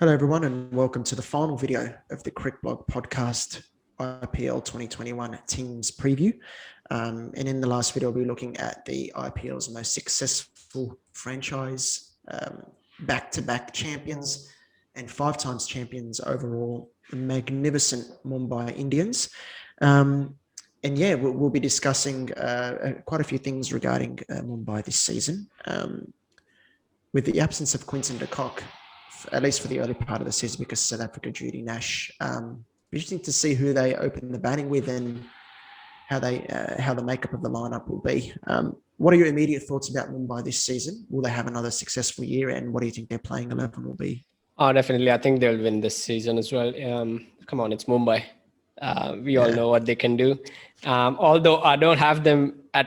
Hello, everyone, and welcome to the final video of the CricBlog Podcast IPL 2021 Teams Preview. And in the last video, we'll be looking at the IPL's most successful franchise, back-to-back champions, and 5 times champions overall, the magnificent Mumbai Indians. We'll be discussing quite a few things regarding Mumbai this season. With the absence of Quinton de Kock, at least for the early part of the season, because South Africa duty Nash. Interesting to see who they open the batting with and how the makeup of the lineup will be. What are your immediate thoughts about Mumbai this season? Will they have another successful year, and what do you think their playing 11 will be? Oh, definitely. I think they'll win this season as well. Come on, it's Mumbai. We all know what they can do. Although I don't have them at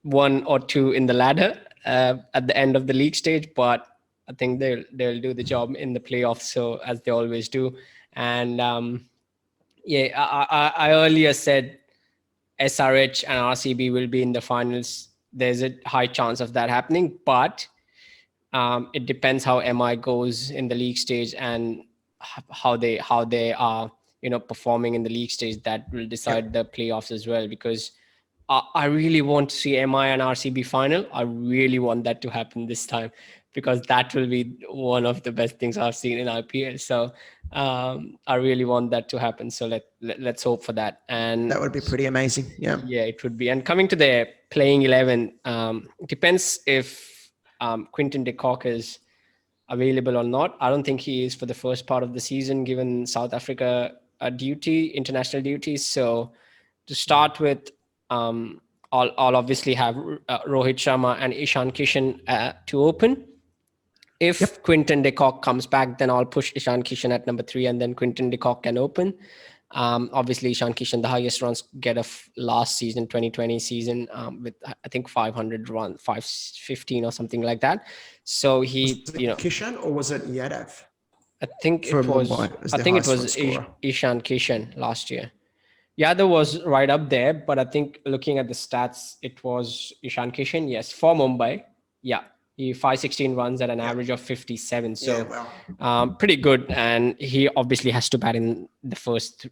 1 or 2 in the ladder at the end of the league stage, but I think they'll do the job in the playoffs, so as they always do. And I earlier said SRH and RCB will be in the finals. There's a high chance of that happening, but it depends how MI goes in the league stage and how they are, performing in the league stage. That will decide the playoffs as well, because I really want to see MI and RCB final. I really want that to happen this time, because that will be one of the best things I've seen in IPL. So I really want that to happen. So let's hope for that. And that would be pretty amazing. Yeah, it would be. And coming to the playing 11, it depends if Quinton de Kock is available or not. I don't think he is for the first part of the season, given South Africa international duties. So to start with, I'll obviously have Rohit Sharma and Ishan Kishan to open. If Quinton de Kock comes back, then I'll push Ishan Kishan at number 3, and then Quinton de Kock can open. Obviously, Ishan Kishan, the highest runs get of last season, 2020 season, with I think 500 runs, 515 or something like that. So he, Kishan, or was it Yadav? I think it was Ishan Kishan last year. Yadav was right up there, but I think looking at the stats, it was Ishan Kishan. Yes, for Mumbai. Yeah. He 516 runs at an average of 57. So pretty good. And he obviously has to bat in the first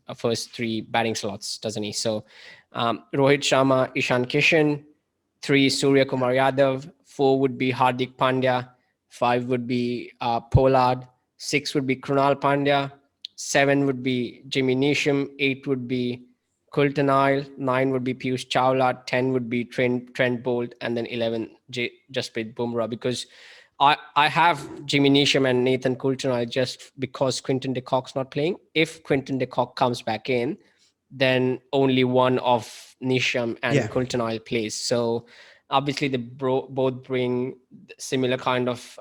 3 batting slots, doesn't he? So Rohit Sharma, Ishan Kishan, 3 Surya Kumar Yadav, 4 would be Hardik Pandya, 5 would be Pollard, 6 would be Krunal Pandya, 7 would be Jimmy Neesham, 8 would be Kultanile, 9 would be Piyush Chawla, 10 would be Trent Bolt, and then 11 Jasprit Bumrah, because I have Jimmy Neesham and Nathan Kultanile just because Quinton de Kock's not playing. If Quinton de Kock comes back in, then only one of Neesham and Kultanile plays. So obviously they both bring similar kind of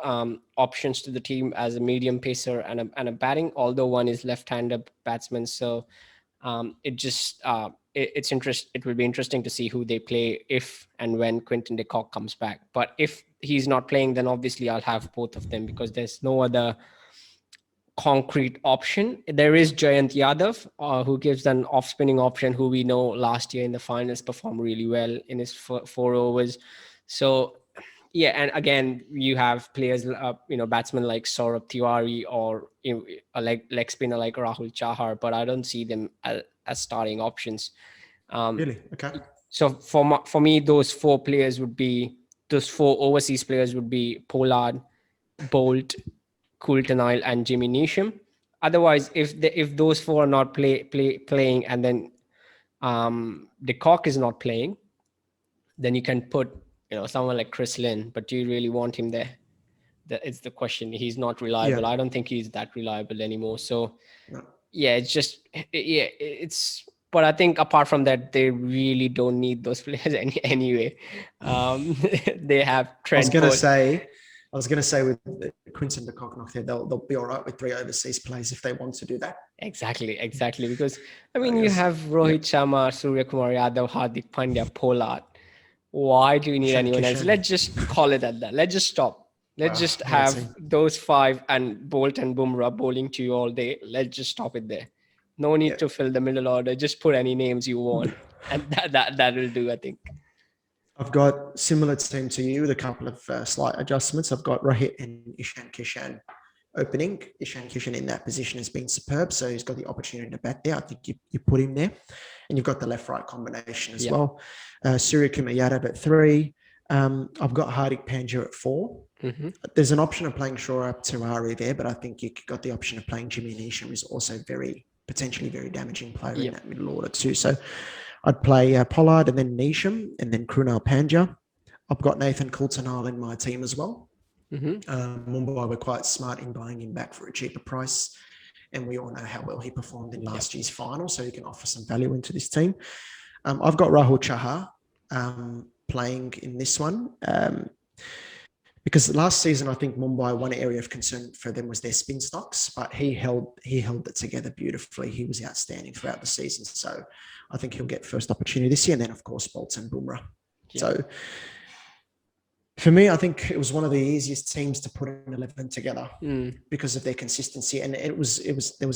options to the team as a medium pacer and a batting, although one is left-handed batsman. So it will be interesting to see who they play if and when Quinton de Kock comes back. But if he's not playing, then obviously I'll have both of them, because there's no other concrete option. There is Jayant Yadav, who gives an off-spinning option, who we know last year in the finals performed really well in his 4 overs. So yeah, and again, you have players, batsmen like Saurabh Tiwari, or a leg spinner like Rahul Chahar, but I don't see them as starting options. Really? Okay. So for me, those 4 overseas players would be Pollard, Bolt, Kultanile, and Jimmy Neesham. Otherwise, if those 4 are not playing, and then de Kock is not playing, then you can put someone like Chris Lynn, but do you really want him there? It's the question. He's not reliable. I don't think he's that reliable anymore. So but I think apart from that, they really don't need those players anyway. They have Trent. I was going to say with Quinton de Kock knocked there, they'll be all right with 3 overseas players if they want to do that. Exactly. Because you have Rohit Sharma, Surya Kumar Yadav, Hardik Pandya, Pollard. Why do you need anyone else? Let's just call it at that. Let's just stop. Let's just have those 5 and Bolt and Bumrah bowling to you all day. Let's just stop it there. No need to fill the middle order. Just put any names you want, and that will do, I think. I've got similar team to you with a couple of slight adjustments. I've got Rohit and Ishan Kishan opening. Ishan Kishan in that position has been superb, so he's got the opportunity to bat there. I think you put him there, and you've got the left-right combination as well. Surya Kumar Yadav at 3. I've got Hardik Pandya at 4. Mm-hmm. There's an option of playing Shoaib Tiwari there, but I think you got the option of playing Jimmy Neesham, who's also potentially very damaging player in that middle order too. So I'd play Pollard and then Neesham and then Krunal Pandya. I've got Nathan Coulter-Nile in my team as well. Mm-hmm. Mumbai were quite smart in buying him back for a cheaper price, and we all know how well he performed in last year's final, so he can offer some value into this team. I've got Rahul Chahar playing in this one. Because last season, I think Mumbai, one area of concern for them was their spin stocks, but he held it together beautifully. He was outstanding throughout the season. So I think he'll get first opportunity this year. And then, of course, Bolt and Bumrah. Yeah. So for me, I think it was one of the easiest teams to put an 11 together because of their consistency. And there was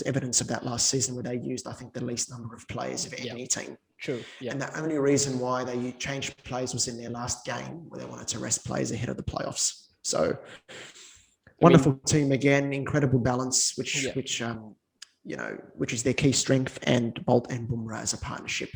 evidence of that last season where they used, I think, the least number of players of any team. True. Yeah. And the only reason why they changed players was in their last game where they wanted to rest players ahead of the playoffs. So wonderful team again, incredible balance, which is their key strength, and Bolt and Bumrah as a partnership.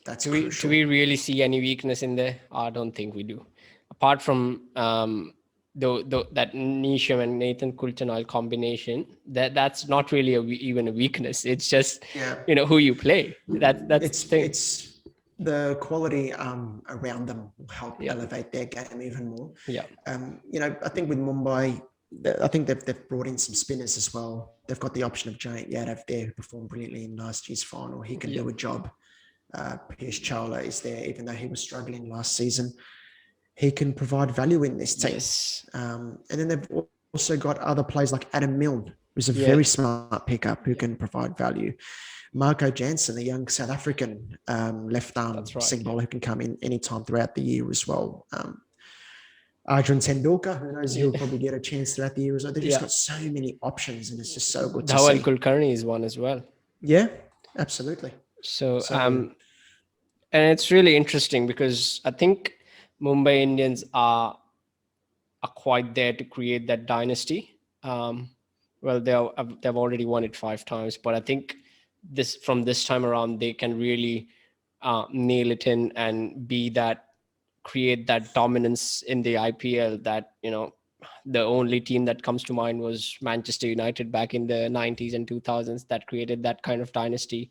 That's crucial. Do we really see any weakness in there? I don't think we do. Apart from that Neesham and Nathan Coulter-Nile combination, that's not really even a weakness. It's just who you play. That's the thing. It's the quality around them will help elevate their game even more. Yeah. I think with Mumbai, I think they've brought in some spinners as well. They've got the option of Jayant Yadav there, who performed brilliantly in last year's final. He can do a job. Piyush Chawla is there, even though he was struggling last season. He can provide value in this team. Yes. And then they've also got other players like Adam Milne, who's a very smart pickup who can provide value. Marco Jansen, the young South African left-arm seam bowler who can come in anytime throughout the year as well. Arjun Tendulkar, who knows, he'll probably get a chance throughout the year as well. They've just got so many options, and it's just so good to see. Dhawal Kulkarni is one as well. Yeah, absolutely. So and it's really interesting because I think Mumbai Indians are quite there to create that dynasty. Well, they've already won it 5 times, but I think from this time around, they can really nail it in and create that dominance in the IPL that, the only team that comes to mind was Manchester United back in the 90s and 2000s that created that kind of dynasty,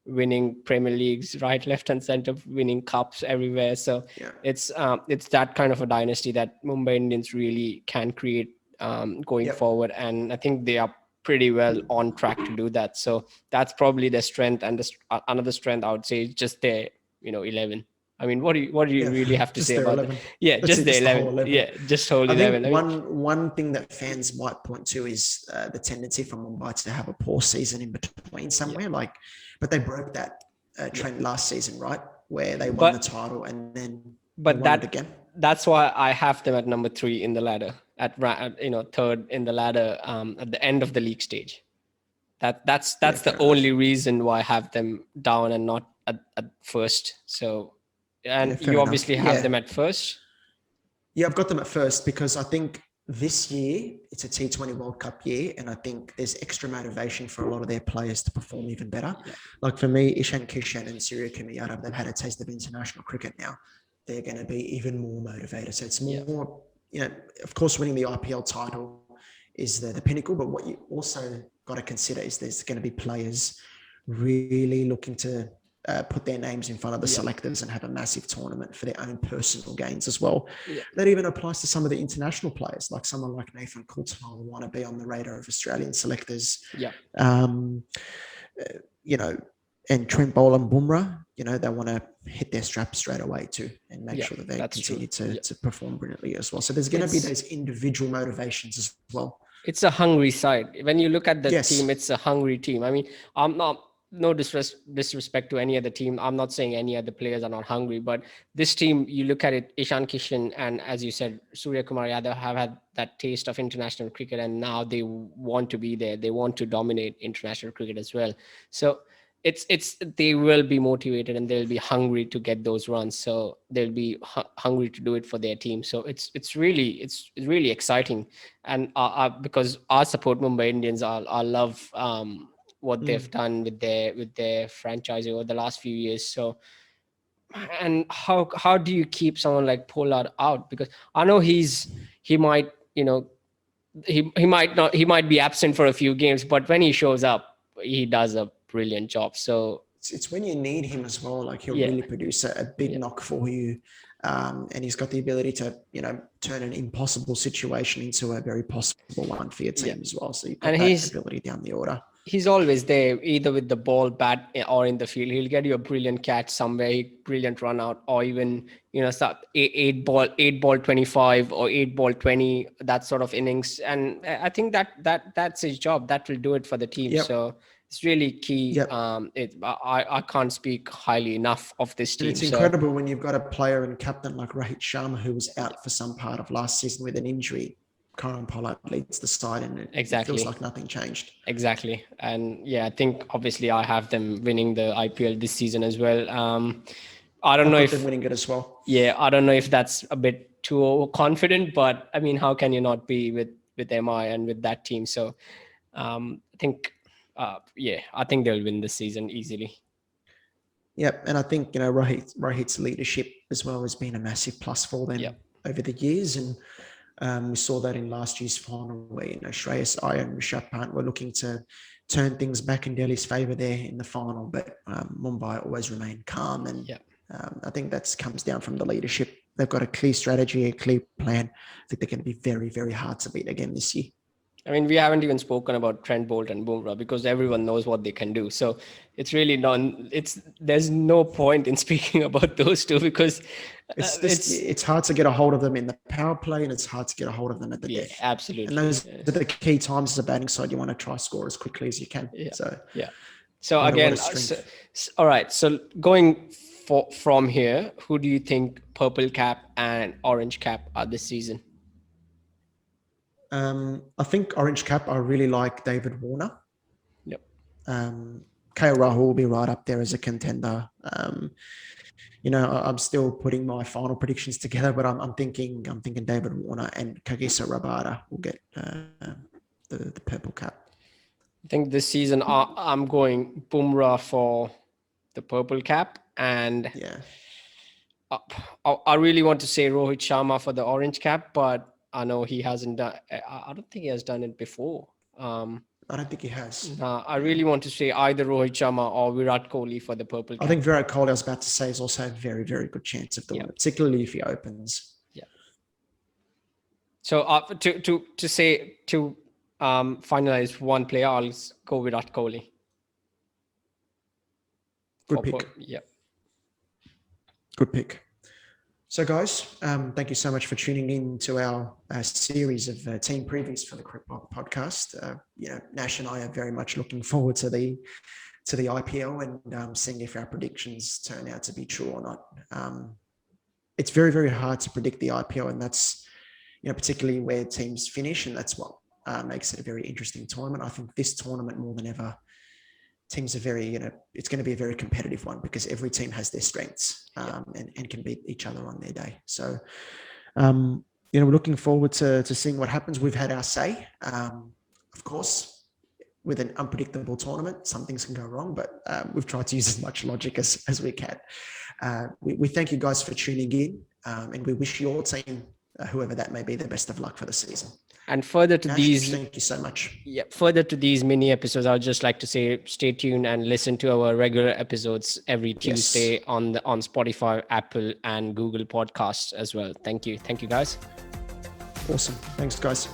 winning Premier Leagues right, left and center, winning cups everywhere. So it's that kind of a dynasty that Mumbai Indians really can create going forward. And I think they are pretty well on track to do that. So that's probably their strength. And another strength I would say is just their 11. I mean, what do you really have to say about 11. that? Yeah, just the 11. Yeah, just whole 11. I think one thing that fans might point to is the tendency for Mumbai to have a poor season in between somewhere. But they broke that trend last season, right? Where they won the title and then won it again. That's why I have them at number 3 in the ladder, at third in the ladder at the end of the league stage. That's the only reason why I have them down and not at first. So. And you obviously have them at first? Yeah, I've got them at first because I think this year it's a T20 World Cup year, and I think there's extra motivation for a lot of their players to perform even better. Yeah. Like for me, Ishan Kishan and Surya Kumar Yadav, they've had a taste of international cricket now. They're going to be even more motivated. So it's more, of course, winning the IPL title is the pinnacle, but what you also got to consider is there's going to be players really looking to put their names in front of the selectors and have a massive tournament for their own personal gains as well. Yeah. That even applies to some of the international players, like someone like Nathan Coulter-Nile will want to be on the radar of Australian selectors. Yeah. And Trent Bowl and Bumrah, they want to hit their straps straight away too and make sure that they continue to perform brilliantly as well. So there's going to be those individual motivations as well. It's a hungry side. When you look at the team, it's a hungry team. I mean, no disrespect to any other team. I'm not saying any other players are not hungry, but this team, you look at it, Ishan Kishan and, as you said, Surya Kumar Yadav have had that taste of international cricket, and now they want to be there. They want to dominate international cricket as well. So they will be motivated and they'll be hungry to get those runs. So they'll be hungry to do it for their team. So it's really exciting. And because I support Mumbai Indians, I love what they've done with their franchise over the last few years. So, and how do you keep someone like Pollard out? Because I know he might, he might be absent for a few games, but when he shows up, he does a brilliant job. So it's when you need him as well. Like he'll really produce a big knock for you. And he's got the ability to, turn an impossible situation into a very possible one for your team as well. So you've got that ability down the order. He's always there, either with the ball, bat, or in the field. He'll get you a brilliant catch somewhere, brilliant run out, or even, start 8 ball 25 or 8 ball 20, that sort of innings. And I think that's his job. That will do it for the team. Yep. So it's really key. Yep. I can't speak highly enough of this team. And it's incredible when you've got a player and captain like Rohit Sharma, who was out for some part of last season with an injury. Kieron Pollard leads the side, and it feels like nothing changed. Exactly. And I think obviously I have them winning the IPL this season as well. I don't know if they're winning it as well. Yeah, I don't know if that's a bit too overconfident, but I mean, how can you not be with MI and with that team? So I think they'll win this season easily. Yep, and I think Rohit's leadership as well has been a massive plus for them over the years, and we saw that in last year's final where Shreyas Iyer and Rishabh Pant were looking to turn things back in Delhi's favour there in the final, but Mumbai always remained calm, and I think that comes down from the leadership. They've got a clear strategy, a clear plan. I think they're going to be very, very hard to beat again this year. I mean, we haven't even spoken about Trent Bolt and Bumrah because everyone knows what they can do. So it's really there's no point in speaking about those two because it's hard to get a hold of them in the power play, and it's hard to get a hold of them at the death. Absolutely. And those are the key times as a batting side. You want to try score as quickly as you can. So again, all right. So going from here, who do you think purple cap and orange cap are this season? I think orange cap, I really like David Warner. Yep. KL Rahul will be right up there as a contender. I'm still putting my final predictions together, but I'm thinking David Warner and Kagisa Rabada will get the purple cap. I think this season I'm going Bumrah for the purple cap, and I really want to say Rohit Sharma for the orange cap, but I know he hasn't done. I don't think he has done it before. I don't think he has. I really want to say either Rohit Sharma or Virat Kohli for the purple cap. I think Virat Kohli, I was about to say, is also a very, very good chance of doing it, particularly if he opens. Yeah. So to finalize one player, I'll go Virat Kohli. Good pick. Good pick. So guys, thank you so much for tuning in to our series of team previews for the CricBlog Podcast. Nash and I are very much looking forward to the IPL and seeing if our predictions turn out to be true or not. It's very, very hard to predict the IPL, and that's particularly where teams finish, and that's what makes it a very interesting tournament. I think this tournament more than ever, teams are very, it's going to be a very competitive one because every team has their strengths and can beat each other on their day. So, we're looking forward to seeing what happens. We've had our say. Of course, with an unpredictable tournament, some things can go wrong, but we've tried to use as much logic as we can. We thank you guys for tuning in, and we wish your team, whoever that may be, the best of luck for the season. And further to thank you so much. Yeah, further to these mini episodes, I would just like to say, stay tuned and listen to our regular episodes every Tuesday on Spotify, Apple, and Google Podcasts as well. Thank you, guys. Awesome. Thanks, guys.